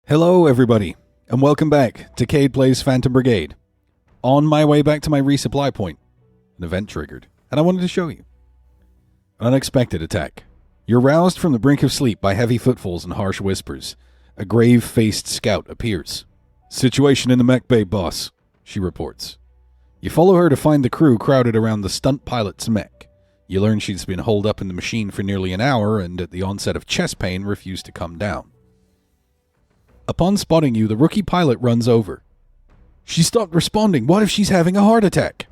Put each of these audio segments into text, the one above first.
Hello, everybody, and welcome back to Cade Plays Phantom Brigade. On my way back to my resupply point, an event triggered, and I wanted to show you. An unexpected attack. You're roused from the brink of sleep by heavy footfalls and harsh whispers. A grave-faced scout appears. Situation in the mech bay, boss, she reports. You follow her to find the crew crowded around the stunt pilot's mech. You learn she's been holed up in the machine for nearly an hour and at the onset of chest pain refused to come down. Upon spotting you, the rookie pilot runs over. She stopped responding. What if she's having a heart attack?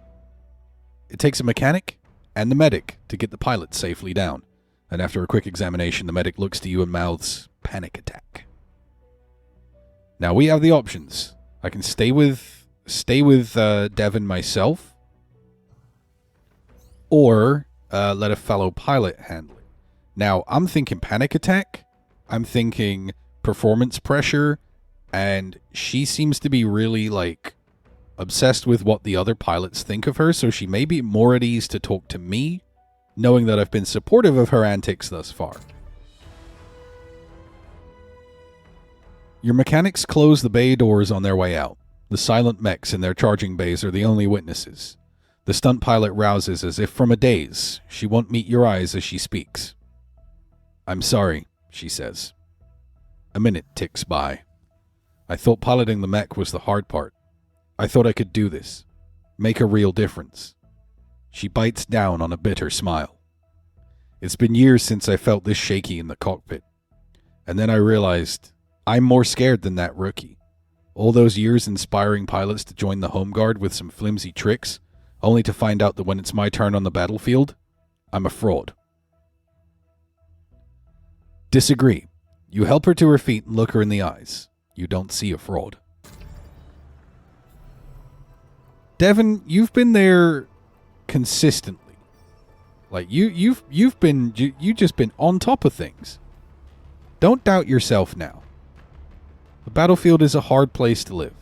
It takes a mechanic and the medic to get the pilot safely down. And after a quick examination, the medic looks to you and mouths, "Panic attack." Now we have the options. I can stay with Devin myself, or let a fellow pilot handle it. Now I'm thinking panic attack. I'm thinking performance pressure, and she seems to be really obsessed with what the other pilots think of her, so she may be more at ease to talk to me, knowing that I've been supportive of her antics thus far. Your mechanics close the bay doors on their way out. The silent mechs in their charging bays are the only witnesses. The stunt pilot rouses as if from a daze. She won't meet your eyes as she speaks. "I'm sorry," she says. A minute ticks by. I thought piloting the mech was the hard part. I thought I could do this. Make a real difference. She bites down on a bitter smile. It's been years since I felt this shaky in the cockpit. And then I realized I'm more scared than that rookie. All those years inspiring pilots to join the Home Guard with some flimsy tricks, only to find out that when it's my turn on the battlefield, I'm a fraud. Disagree. You help her to her feet and look her in the eyes. You don't see a fraud. Devin, you've been there consistently. You've just been on top of things. Don't doubt yourself now. The battlefield is a hard place to live.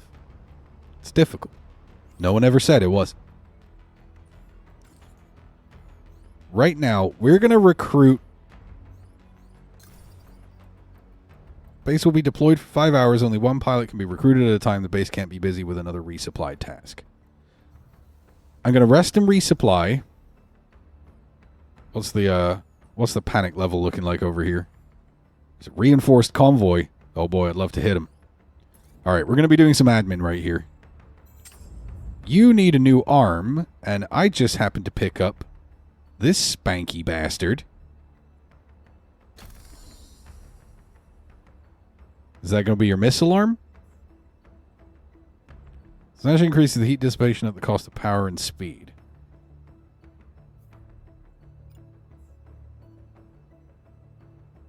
It's difficult. No one ever said it wasn't. Right now, we're going to recruit. Base will be deployed for 5 hours. Only one pilot can be recruited at a time. The base can't be busy with another resupply task. I'm going to rest and resupply. What's the panic level looking like over here? Is it reinforced convoy? Oh boy, I'd love to hit him. Alright, we're going to be doing some admin right here. You need a new arm, and I just happened to pick up this spanky bastard. Is that going to be your missile arm? Slash increases the heat dissipation at the cost of power and speed.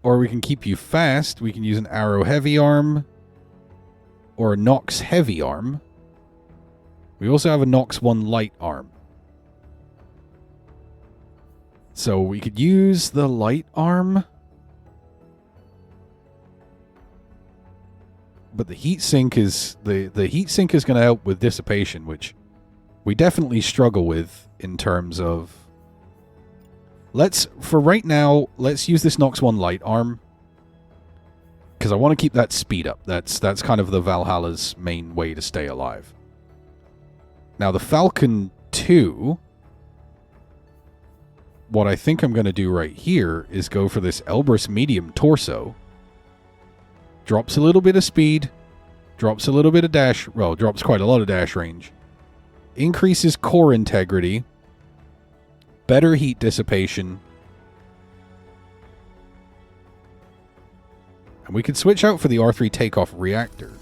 Or we can keep you fast. We can use an arrow heavy arm. Or a Nox heavy arm. We also have a Nox 1 light arm. So we could use the light arm. But the heat sink is going to help with dissipation, which we definitely struggle with in terms of. For right now, let's use this Nox 1 light arm, because I want to keep that speed up. That's kind of the Valhalla's main way to stay alive. Now the Falcon 2, what I think I'm going to do right here is go for this Elbrus medium torso. Drops a little bit of speed. Drops a little bit of dash. Well, drops quite a lot of dash range. Increases core integrity. Better heat dissipation. And we could switch out for the R3 takeoff reactor.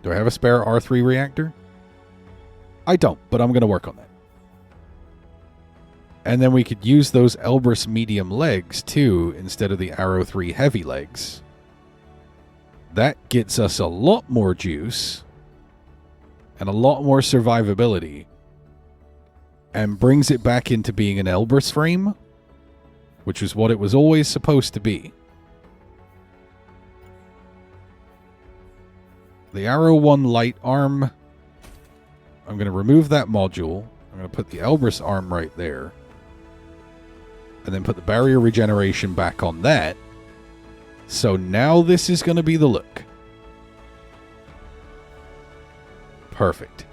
Do I have a spare R3 reactor? I don't, but I'm going to work on that. And then we could use those Elbrus medium legs, too, instead of the Arrow 3 heavy legs. That gets us a lot more juice and a lot more survivability and brings it back into being an Elbrus frame, which is what it was always supposed to be. The Arrow 1 light arm, I'm going to remove that module. I'm going to put the Elbrus arm right there. and then put the barrier regeneration back on that. So now this is going to be the look. Perfect.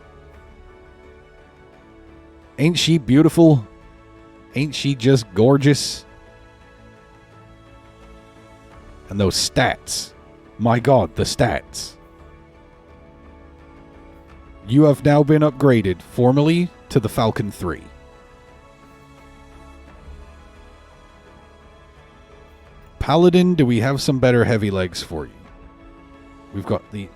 Ain't she beautiful? Ain't she just gorgeous? And those stats. My God, the stats. You have now been upgraded formally to the Falcon 3. Paladin, do we have some better heavy legs for you?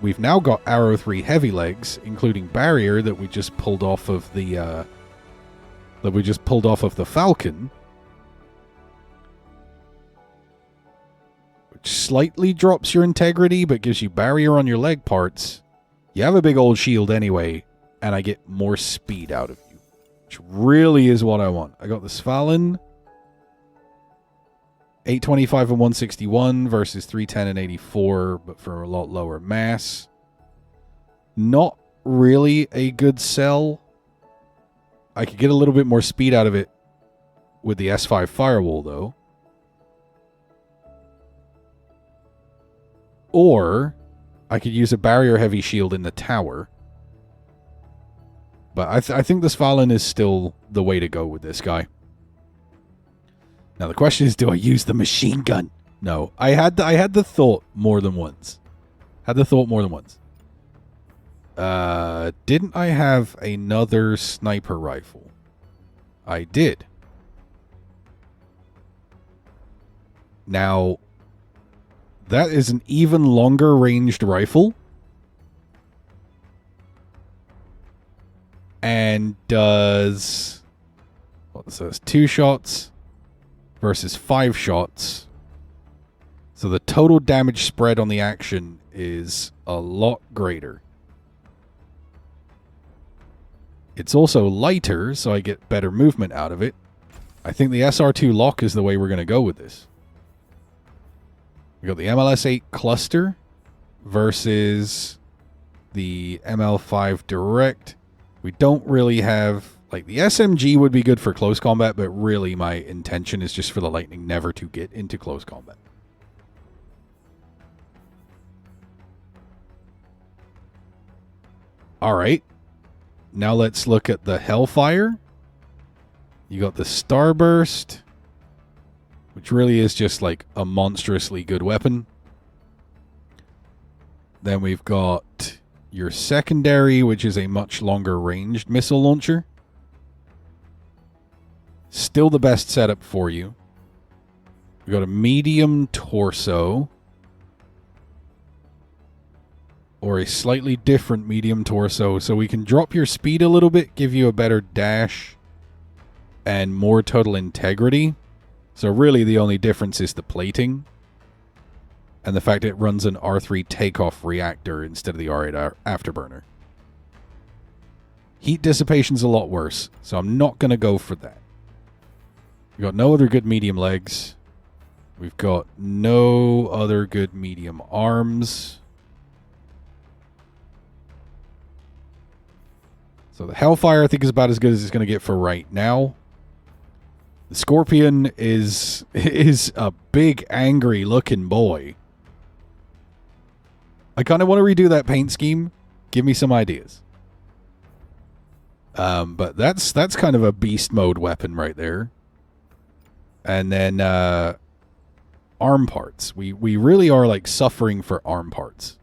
We've now got Arrow 3 heavy legs, including barrier that we just pulled off of the Falcon, which slightly drops your integrity but gives you barrier on your leg parts. You have a big old shield anyway, and I get more speed out of you, which really is what I want. I got the Svalin, 825 and 161 versus 310 and 84, but for a lot lower mass. Not really a good sell. I could get a little bit more speed out of it with the S5 Firewall, though. Or I could use a barrier heavy shield in the tower. But I think the Svalin is still the way to go with this guy. Now the question is, do I use the machine gun? No, I had the thought more than once. Didn't I have another sniper rifle? I did. Now, that is an even longer ranged rifle. And does... what says 2 shots versus 5 shots. So the total damage spread on the action is a lot greater. It's also lighter, so I get better movement out of it. I think the SR2 lock is the way we're going to go with this. We got the MLS-8 cluster versus the ML5 direct. We don't really have... like, the SMG would be good for close combat, but really my intention is just for the Lightning never to get into close combat. Alright. Now let's look at the Hellfire. You got the Starburst, which really is just like a monstrously good weapon. Then we've got your secondary, which is a much longer ranged missile launcher. Still the best setup for you. We got a medium torso. Or a slightly different medium torso. So we can drop your speed a little bit, give you a better dash, and more total integrity. So really the only difference is the plating. And the fact it runs an R3 takeoff reactor instead of the R8 afterburner. Heat dissipation's a lot worse, so I'm not going to go for that. We've got no other good medium legs. We've got no other good medium arms. So the Hellfire, I think, is about as good as it's going to get for right now. The Scorpion is a big, angry-looking boy. I kind of want to redo that paint scheme. Give me some ideas. But that's kind of a beast mode weapon right there. And then arm parts. We really are like suffering for arm parts.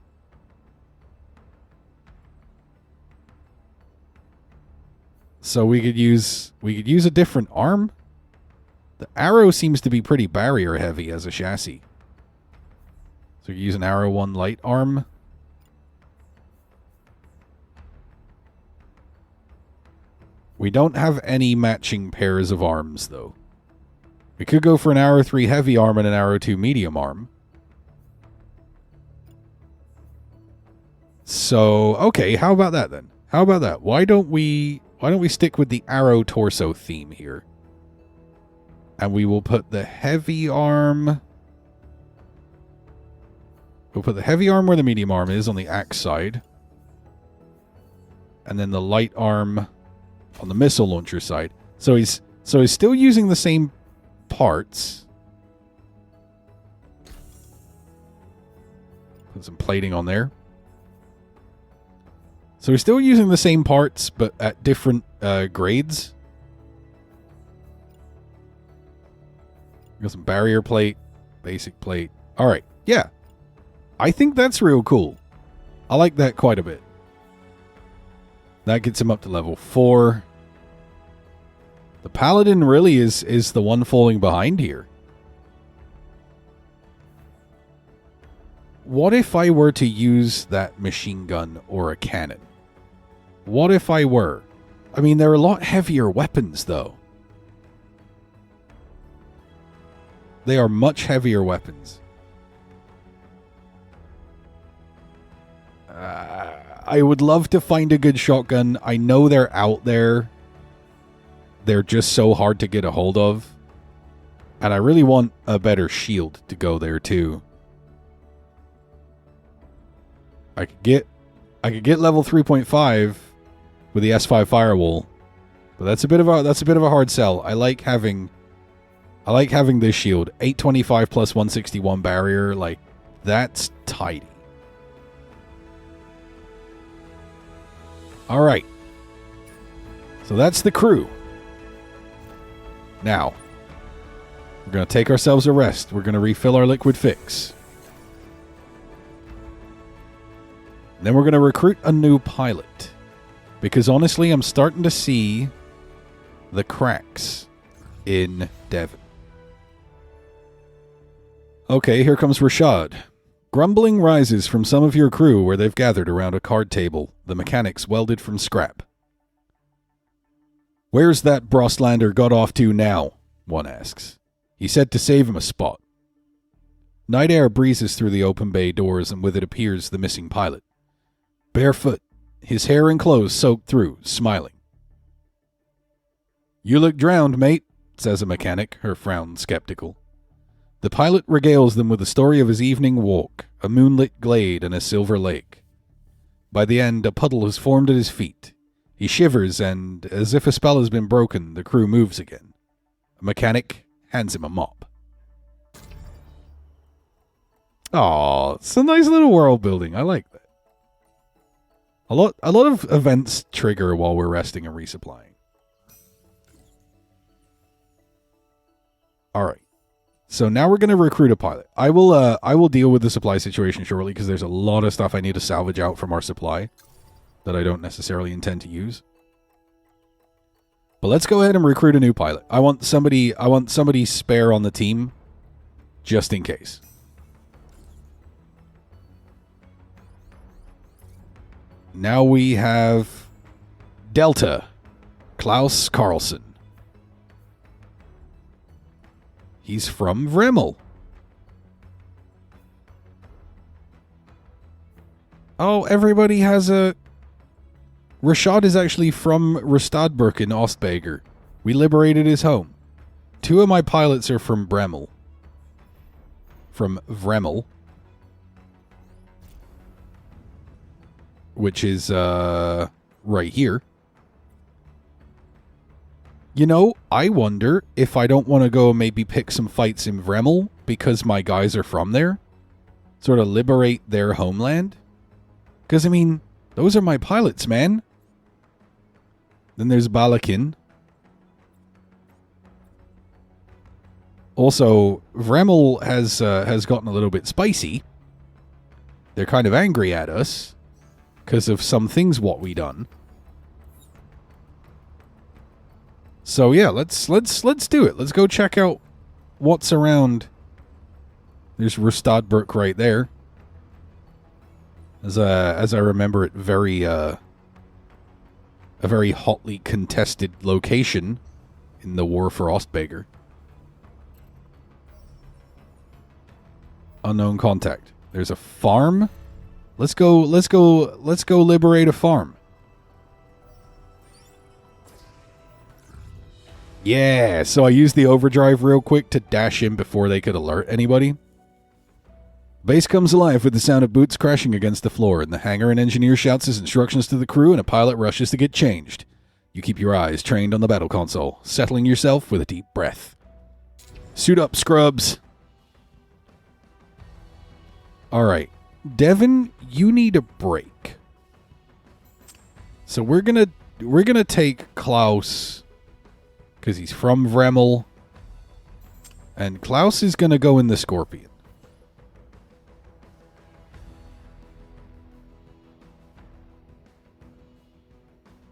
So we could use a different arm. The Arrow seems to be pretty barrier heavy as a chassis. So you use an Arrow 1 light arm. We don't have any matching pairs of arms though. We could go for an Arrow 3 heavy arm and an Arrow 2 medium arm. So, okay, how about that then? How about that? Why don't we stick with the Arrow torso theme here? And we will put the heavy arm... we'll put the heavy arm where the medium arm is on the axe side. And then the light arm on the missile launcher side. So he's still using the same parts. Put some plating on there. So we're still using the same parts, but at different grades. Got some barrier plate, basic plate. All right, yeah. I think that's real cool. I like that quite a bit. That gets him up to level 4. The Paladin really is the one falling behind here. What if I were to use that machine gun or a cannon? What if I were? I mean, they're a lot heavier weapons, though. They are much heavier weapons. I would love to find a good shotgun. I know they're out there. They're just so hard to get a hold of. And I really want a better shield to go there, too. I could get level 3.5 with the S5 firewall, but that's a bit of a hard sell. I like having this shield. 825 plus 161 barrier, like that's tidy. All right. So that's the crew. Now, we're going to take ourselves a rest. We're going to refill our liquid fix. Then we're going to recruit a new pilot. Because honestly, I'm starting to see the cracks in Devon. Okay, here comes Rashad. Grumbling rises from some of your crew where they've gathered around a card table, the mechanics welded from scrap. Where's that Brostlander got off to now? One asks. He said to save him a spot. Night air breezes through the open bay doors, and with it appears the missing pilot. Barefoot, his hair and clothes soaked through, smiling. You look drowned, mate, says a mechanic, her frown skeptical. The pilot regales them with the story of his evening walk, a moonlit glade and a silver lake. By the end, a puddle has formed at his feet. He shivers, and, as if a spell has been broken, the crew moves again. A mechanic hands him a mop. Aw, it's a nice little world building. I like that. A lot of events trigger while we're resting and resupplying. All right. So now we're going to recruit a pilot. I will deal with the supply situation shortly because there's a lot of stuff I need to salvage out from our supply that I don't necessarily intend to use. But let's go ahead and recruit a new pilot. I want somebody spare on the team just in case. Now we have Delta, Klaus Carlson. He's from Vremel. Oh, everybody has a... Rashad is actually from Rustadburg in Ostberger. We liberated his home. 2 of my pilots are from Bremel. From Vremel. Which is, right here. You know, I wonder if I don't want to go maybe pick some fights in Vremel because my guys are from there. Sort of liberate their homeland. Because, I mean, those are my pilots, man. Then there's Balakin. Also, Vremel has gotten a little bit spicy. They're kind of angry at us because of some things what we done. So yeah, let's do it. Let's go check out what's around. There's Rustadburg right there. As I remember it, a very hotly contested location in the war for Ostberger. Unknown contact. There's a farm. Let's go liberate a farm. Yeah, so I used the overdrive real quick to dash in before they could alert anybody. Base comes alive with the sound of boots crashing against the floor, and the hangar and engineer shouts his instructions to the crew, and a pilot rushes to get changed. You keep your eyes trained on the battle console, settling yourself with a deep breath. Suit up, scrubs. All right. Devin, you need a break. So we're gonna take Klaus because he's from Vremel, and Klaus is gonna go in the Scorpion.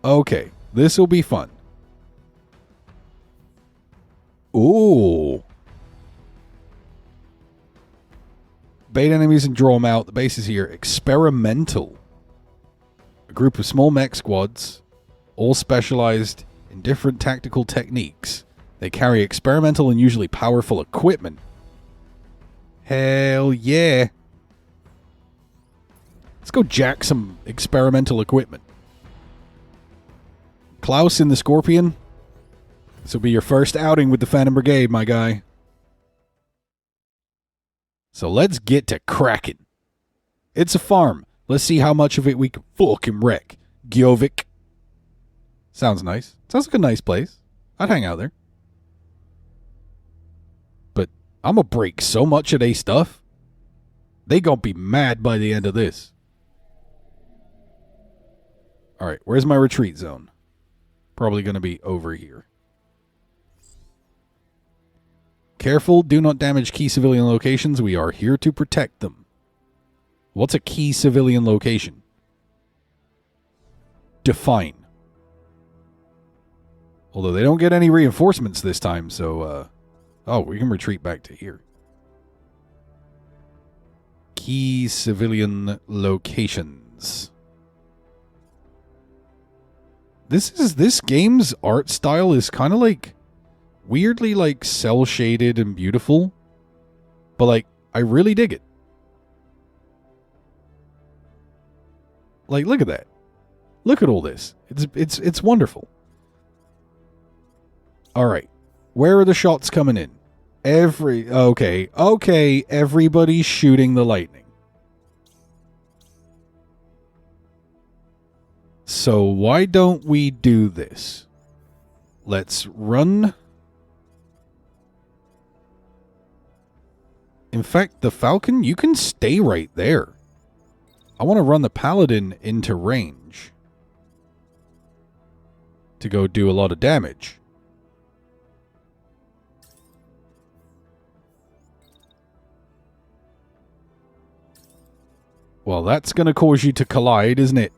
Okay, this will be fun. Ooh. Bait enemies and draw them out. The base is here. Experimental. A group of small mech squads, all specialized in different tactical techniques. They carry experimental and usually powerful equipment. Hell yeah. Let's go jack some experimental equipment. Klaus in the Scorpion. This will be your first outing with the Phantom Brigade, my guy. So let's get to cracking. It's a farm. Let's see how much of it we can fucking wreck. Gjovik. Sounds nice. Sounds like a nice place. I'd hang out there. But I'm gonna break so much of their stuff. They gonna be mad by the end of this. Alright, where's my retreat zone? Probably gonna be over here. Careful, do not damage key civilian locations. We are here to protect them. What's a key civilian location? Define. Although they don't get any reinforcements this time, so, oh, we can retreat back to here. Key civilian locations. This game's art style is kind of like weirdly like cell shaded and beautiful, but like I really dig it. Like, look at that. Look at all this. It's wonderful. All right. Where are the shots coming in? Okay, everybody's shooting the lightning. So why don't we do this? Let's run. In fact, the Falcon, you can stay right there. I want to run the Paladin into range to go do a lot of damage. Well, that's going to cause you to collide, isn't it?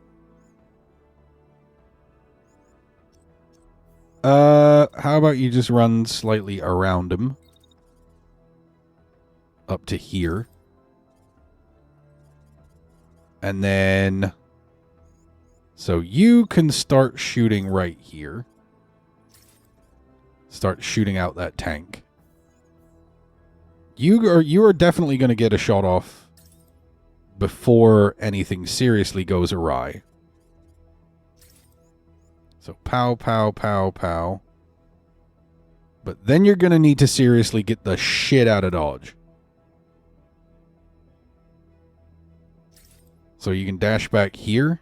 How about you just run slightly around him? Up to here. And then... So you can start shooting right here. Start shooting out that tank. You are definitely going to get a shot off before anything seriously goes awry. So pow, pow, pow, pow. But then you're going to need to seriously get the shit out of dodge. So you can dash back here.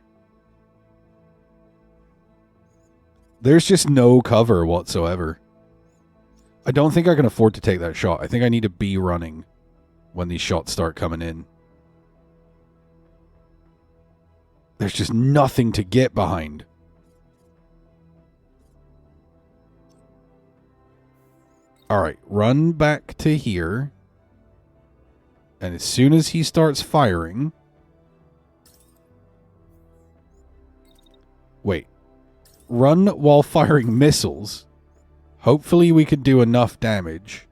There's just no cover whatsoever. I don't think I can afford to take that shot. I think I need to be running when these shots start coming in. There's just nothing to get behind. Alright, run back to here. And as soon as he starts firing... Wait. Run while firing missiles. Hopefully we could do enough damage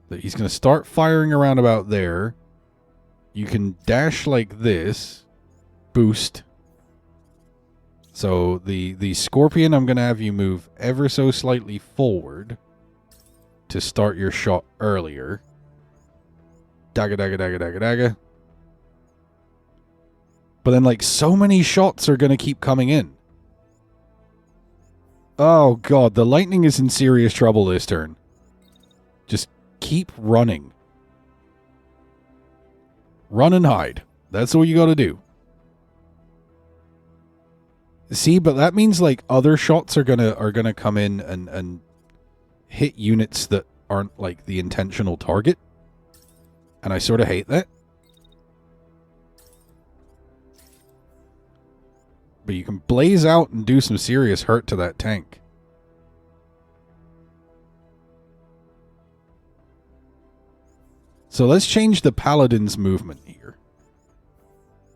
that he's going to start firing around about there. You can dash like this. Boost. So the Scorpion, I'm going to have you move ever so slightly forward to start your shot earlier. Dagga, dagga, dagga, dagga, dagga. But then, like, so many shots are going to keep coming in. Oh, God. The lightning is in serious trouble this turn. Just keep running. Run and hide. That's what you got to do. See, but that means, like, other shots are gonna come in and hit units that aren't like the intentional target. And I sort of hate that. But you can blaze out and do some serious hurt to that tank. So let's change the paladin's movement here.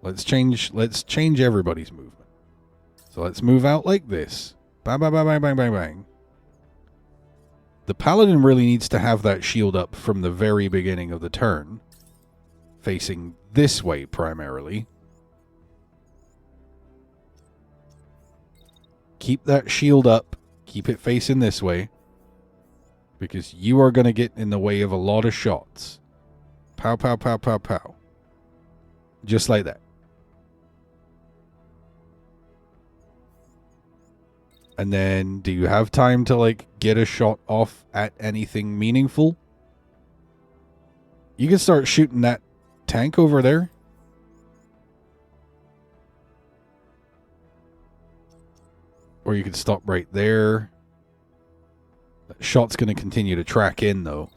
Let's change everybody's movement. So let's move out like this. Bang, bang, bang, bang, bang, bang, bang. The paladin really needs to have that shield up from the very beginning of the turn. Facing this way primarily. Keep that shield up. Keep it facing this way. Because you are going to get in the way of a lot of shots. Pow, pow, pow, pow, pow. Just like that. And then, do you have time to, like, get a shot off at anything meaningful? You can start shooting that tank over there. Or you could stop right there. That shot's going to continue to track in, though.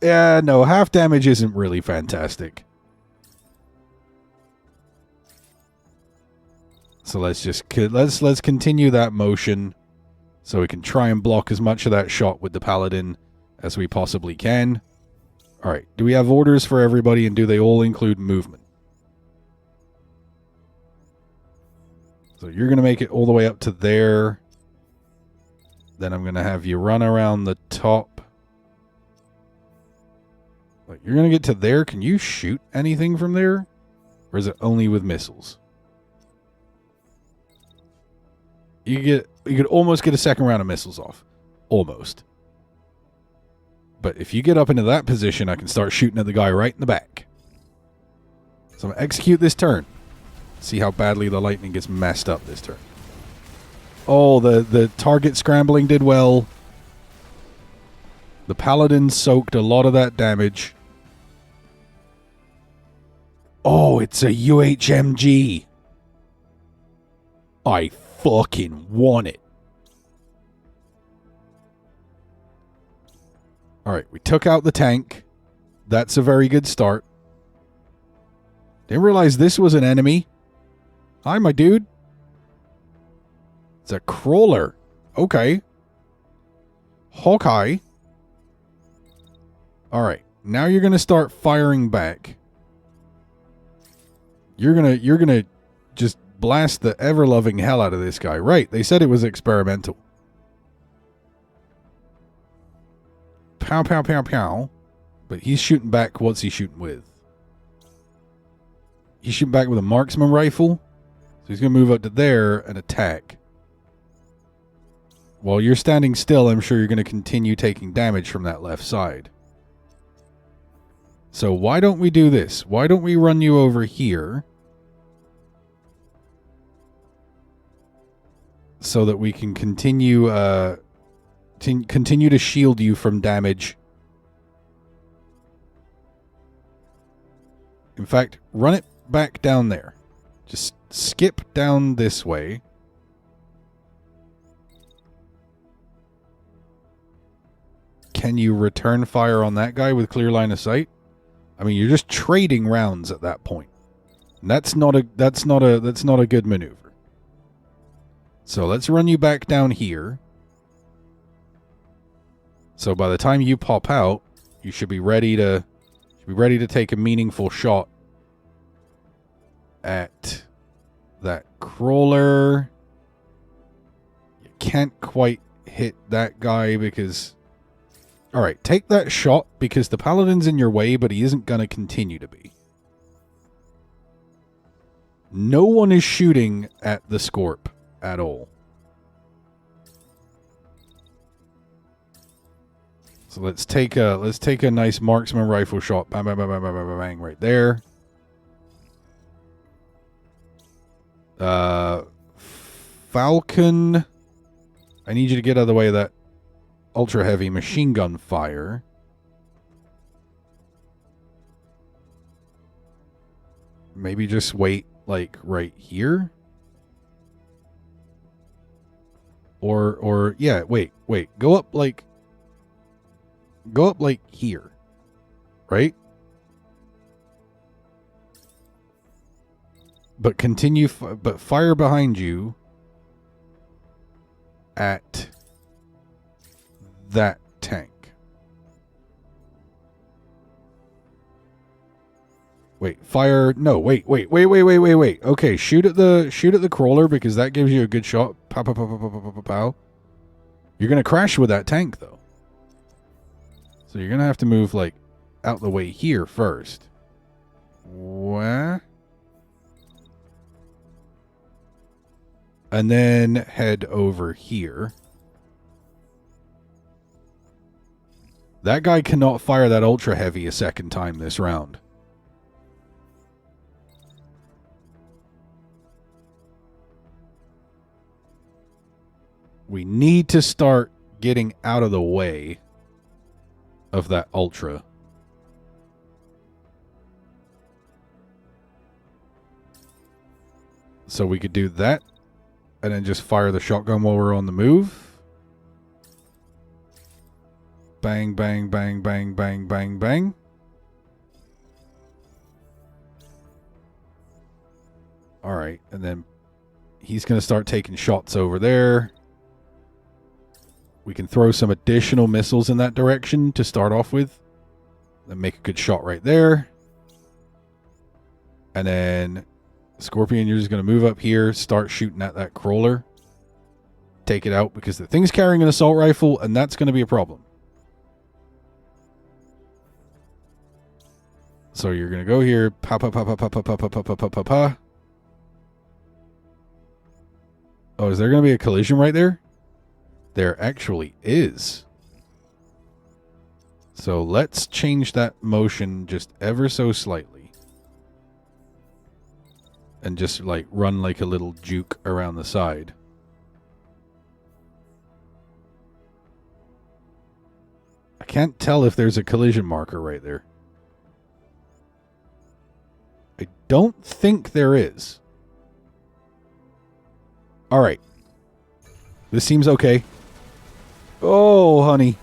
Yeah, no, half damage isn't really fantastic. So let's just let's continue that motion so we can try and block as much of that shot with the paladin as we possibly can. All right, do we have orders for everybody, and do they all include movement? So you're going to make it all the way up to there. Then I'm going to have you run around the top. Like, you're going to get to there. Can you shoot anything from there? Or is it only with missiles? You could almost get a second round of missiles off. Almost. But if you get up into that position, I can start shooting at the guy right in the back. So I'm going to execute this turn. See how badly the lightning gets messed up this turn. Oh, the target scrambling did well. The paladin soaked a lot of that damage. Oh, it's a UHMG. I fucking want it. Alright, we took out the tank. That's a very good start. Didn't realize this was an enemy. Hi, my dude. It's a crawler. Okay. Hawkeye. Alright, now you're gonna start firing back. You're gonna just blast the ever-loving hell out of this guy. Right, they said it was experimental. Pow, pow, pow, pow. But he's shooting back. What's he shooting with? He's shooting back with a marksman rifle. So he's going to move up to there and attack. While you're standing still, I'm sure you're going to continue taking damage from that left side. So why don't we do this? Why don't we run you over here? So that we can continue to shield you from damage. In fact, run it back down there. Just skip down this way. Can you return fire on that guy with clear line of sight? I mean, you're just trading rounds at that point. And that's not a good maneuver. So let's run you back down here. So by the time you pop out, you should be ready to take a meaningful shot at that crawler. You can't quite hit that guy because... Alright, take that shot because the paladin's in your way, but he isn't going to continue to be. No one is shooting at the Scorp at all. So let's take a nice marksman rifle shot. Bang, bang, bang, bang, bang, bang, bang, right there. Falcon. I need you to get out of the way of that ultra heavy machine gun fire. Maybe just wait like right here. Or yeah, wait. Go up like here. Right? But continue, but fire behind you at that tank. Wait, fire. No, wait. Okay, shoot at the crawler because that gives you a good shot. Pow, pow, pow, pow, pow, pow, pow, pow. You're going to crash with that tank though. So you're going to have to move like out the way here first. What? And then head over here. That guy cannot fire that ultra heavy a second time this round. We need to start getting out of the way of that ultra. So we could do that. And then just fire the shotgun while we're on the move. Bang, bang, bang, bang, bang, bang, bang. Alright, and then he's going to start taking shots over there. We can throw some additional missiles in that direction to start off with. Then make a good shot right there. And then Scorpion, you're just going to move up here, start shooting at that crawler. Take it out because the thing's carrying an assault rifle, and that's going to be a problem. So you're going to go here. Pa, pa, pa, pa, pa, pa, pa, pa, pa, pa, pa, pa. Oh, is there going to be a collision right there? There actually is. So let's change that motion just ever so slightly. And just like run like a little juke around the side. I can't tell if there's a collision marker right there. I don't think there is. Alright. This seems okay. Oh, honey.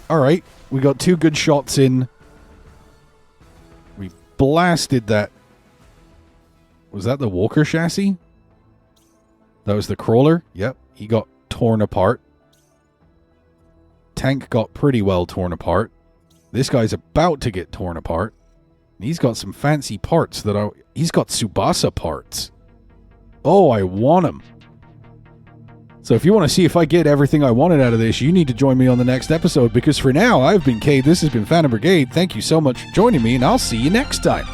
Alright. We got 2 good shots in. We blasted that. Was that the Walker chassis? That was the crawler? Yep. He got torn apart. Tank got pretty well torn apart. This guy's about to get torn apart. He's got some fancy parts that are... He's got Tsubasa parts. Oh, I want him. So if you want to see if I get everything I wanted out of this, you need to join me on the next episode, because for now, I've been Cade, this has been Phantom Brigade. Thank you so much for joining me, and I'll see you next time.